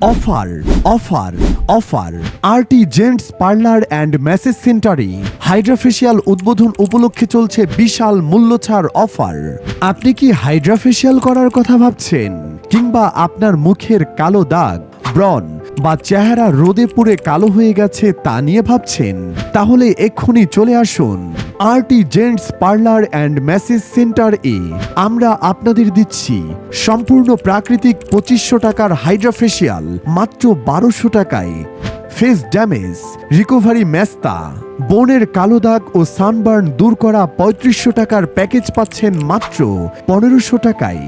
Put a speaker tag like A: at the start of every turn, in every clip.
A: Offer offer offer RT gents parlour and message সেন্টারে HydraFacial উদ্বোধন উপলক্ষে চলছে বিশাল মূল্যছাড় অফার। আপনি কি হাইড্রাফেশিয়াল করার কথা ভাবছেন, কিংবা আপনার মুখের কালো দাগ, ব্রণ বা চেহারা রোদে পুড়ে কালো হয়ে গেছে তা নিয়ে ভাবছেন? তাহলে এক্ষুনি চলে আসুন RT gents parlour and massage centre এ। আমরা আপনাদের দিচ্ছি সম্পূর্ণ প্রাকৃতিক 2500 টাকার হাইড্রাফেশিয়াল মাত্র 1200 টাকায়, ফেস ড্যামেজ রিকভারি মেস্তা, বনের কালো দাগ ও সানবার্ন দূর করা 3500 টাকার প্যাকেজ পাচ্ছেন মাত্র 1500 টাকায়।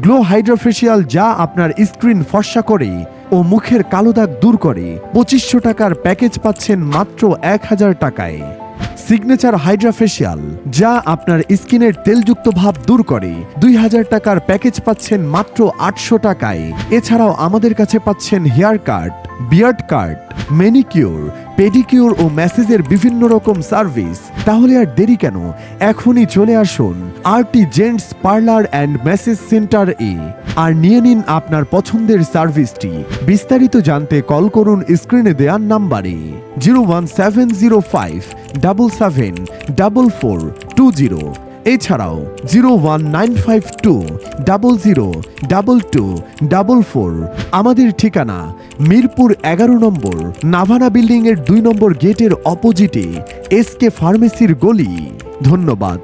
A: গ্লো হাইড্রাফেশিয়াল যা আপনার স্ক্রিন ফর্সা করে ও মুখের কালো দাগ দূর করে 2500 টাকার প্যাকেজ পাচ্ছেন মাত্র 1000 টাকায়। সিগনেচার হাইড্রাফেশিয়াল যা আপনার স্কিনের তেলযুক্ত ভাব দূর করে 2000 টাকার প্যাকেজ পাচ্ছেন মাত্র 800 টাকায়। এছাড়াও আমাদের কাছে পাচ্ছেন হেয়ার কাট, বিয়ার্ড কাট, ম্যানিকিউর, পেডিকিউর ও ম্যাসেজের বিভিন্ন রকম সার্ভিস। তাহলে আর দেরি কেন, এখনই চলে আসুন RT gents parlour and massage centre এ আর নিয়ে নিন আপনার পছন্দের সার্ভিসটি। বিস্তারিত জানতে কল করুন স্ক্রিনে দেওয়ার নাম্বারে 01705 774420। এছাড়াও 01952 002244। আমাদের ঠিকানা মিরপুর 11 নম্বর নাভানা বিল্ডিং এর 2 নম্বর গেটের অপোজিটে এসকে ফার্মেসির গলি। ধন্যবাদ।